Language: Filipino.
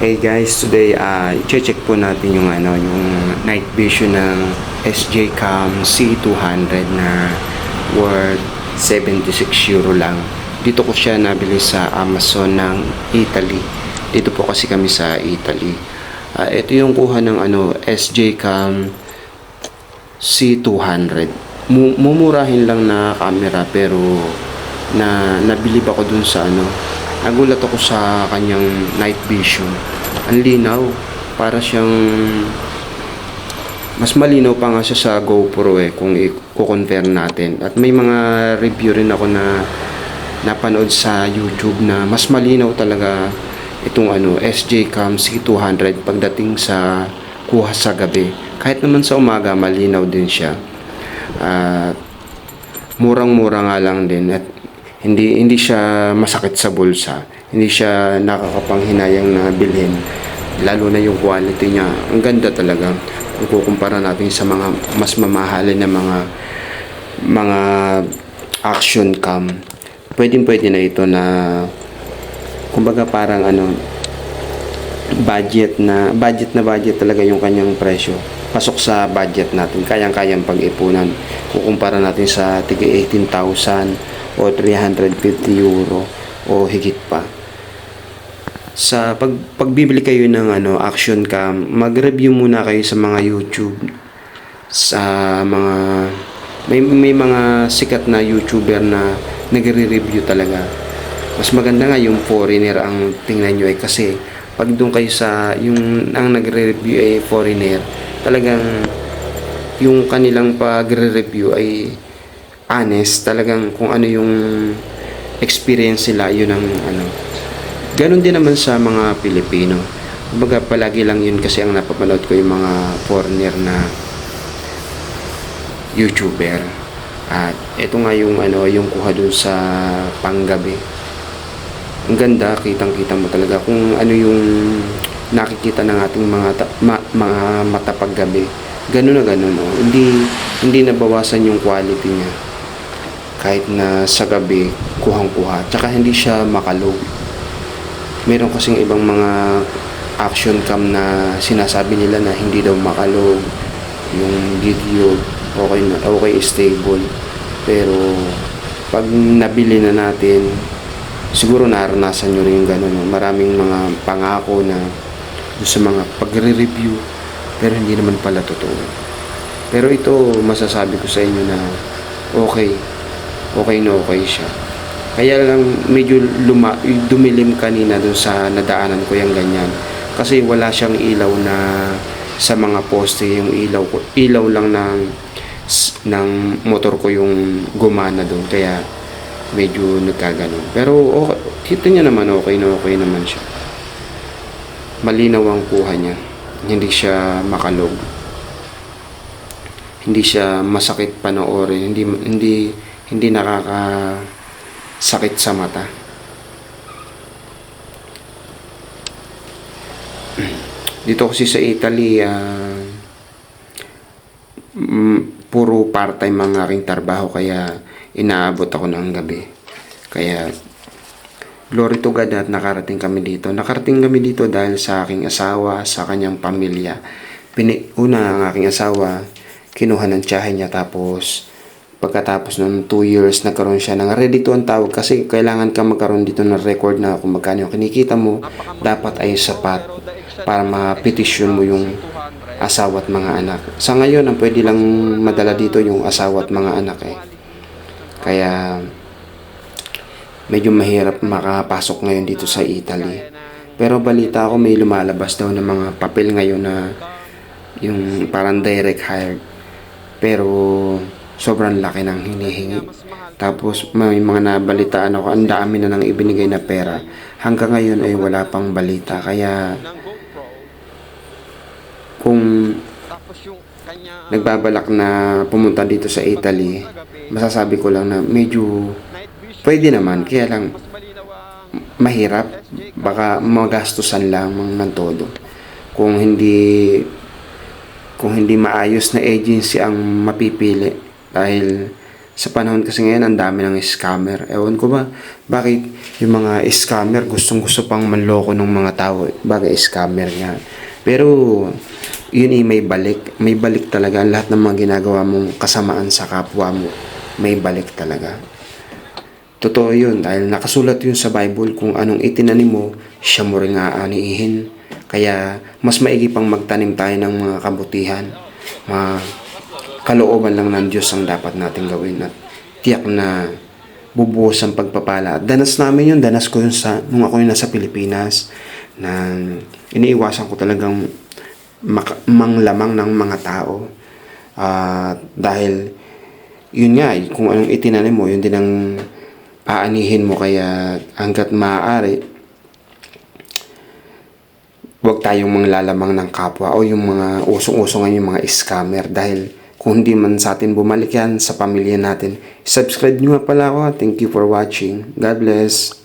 Hey guys, today i-check po natin yung yung night vision ng SJ Cam C200 na worth 76 euro lang. Dito ko siya nabili sa Amazon ng Italy. Dito po kasi kami sa Italy. Ito yung kuha ng SJ Cam C200. Mumurahin lang na camera pero nabilib ako dun sa nagulat ako sa kanyang night vision. Ang linaw, para siyang mas malinaw pa nga siya sa GoPro kung i-compare natin. At may mga review rin ako na napanood sa YouTube na mas malinaw talaga itong SJ Cam C200 pagdating sa kuha sa gabi. Kahit naman sa umaga malinaw din siya. Murang-mura nga lang din at hindi siya masakit sa bulsa, hindi siya nakakapanghinayang na bilhin, lalo na yung quality niya. Ang ganda talaga kung kukumpara natin sa mga mas mamahalin na mga action cam. Pwede na ito na kumbaga parang budget talaga yung kanyang presyo. Pasok sa budget natin, kayang-kayang pag-ipunan kukumpara natin sa tiga 18,000 o 350 euro o higit pa. Sa pagbibili kayo ng action cam, mag-review muna kayo sa mga YouTube, sa mga may mga sikat na YouTuber na nagre-review talaga. Mas maganda nga yung foreigner ang tingnan nyo kasi pag doon kayo sa yung ang nagre-review foreigner, talagang yung kanilang pagre-review ay honest, talagang kung ano yung experience nila, yun ang Ganon din naman sa mga Pilipino. Kumbaga palagi lang yun kasi ang napapanood ko yung mga foreigner na YouTuber. At ito nga yung yung kuha dun sa panggabi. Ang ganda, kitang-kita mo talaga kung ano yung nakikita ng ating mga mata paggabi. Ganun na ganun, hindi nabawasan yung quality niya. Kahit na sa gabi, kuhang-kuha. Tsaka hindi siya makalog. Meron kasing ibang mga action cam na sinasabi nila na hindi daw makalog. Yung video, okay stable. Pero, pag nabili na natin, siguro naranasan nyo rin yung ganun. Maraming mga pangako na sa mga pagre-review, pero hindi naman pala totoo. Pero ito, masasabi ko sa inyo na okay na okay siya. Kaya lang medyo dumilim kanina dun sa nadaanan ko yung ganyan. Kasi wala siyang ilaw na sa mga poste, yung ilaw lang ng motor ko yung gumana doon. Kaya medyo nagkaganon. Pero okay, kita niya naman okay naman siya. Malinaw ang kuha niya. Hindi siya makalog. Hindi siya masakit panoorin. Hindi nakakasakit sa mata. Dito kasi sa Italy, puro part-time ang aking trabaho kaya inaabot ako ng gabi. Kaya glory to God at nakarating kami dito. Nakarating kami dito dahil sa aking asawa, sa kanyang pamilya. Una ang aking asawa, kinuha ng tiyahin niya tapos pagkatapos ng 2 years nagkaroon siya ng ready to ang tawag kasi kailangan ka magkaroon dito ng record na kung magkano yung kinikita mo dapat ay sapat para mapetisyon mo yung asawa at mga anak. Sa ngayon ang pwede lang madala dito yung asawa at mga anak kaya medyo mahirap makapasok ngayon dito sa Italy. Pero balita ko may lumalabas daw ng mga papel ngayon na yung parang direct hire. Pero sobrang laki ng hinihingi. Tapos may mga nabalitaan ako, ang dami na nang ibinigay na pera. Hanggang ngayon ay wala pang balita. Kaya kung nagbabalak na pumunta dito sa Italy, masasabi ko lang na medyo pwede naman, kaya lang mahirap, baka magastusan lang ng todo. Kung hindi maayos na agency ang mapipili dahil Sa panahon kasi ngayon, ang dami ng scammer. Ewan ko ba, bakit yung mga scammer gustong-gusto pang manloko ng mga tao? Bagay, scammer nga. Pero, yun may balik. May balik talaga. Lahat ng mga ginagawa mong kasamaan sa kapwa mo, may balik talaga. Totoo yun, dahil nakasulat yun sa Bible, kung anong itinanim mo, siya mo rin aanihin. Kaya, mas maigi pang magtanim tayo ng mga kabutihan. Mga kalooban lang ng Diyos ang dapat natin gawin, at tiyak na bubuhos ang pagpapala. Danas namin yun, danas ko yun nung ako yung nasa Pilipinas, na iniiwasan ko talagang manglamang ng mga tao. Dahil yun nga, kung anong itinanim mo, yun din ang aanihin mo. Kaya hanggat maaari, huwag tayong manglalamang ng kapwa o yung mga usong-usong yung mga scammer, dahil kung hindi man sa atin bumalik yan, sa pamilya natin. Subscribe nyo nga pala ako. Thank you for watching. God bless.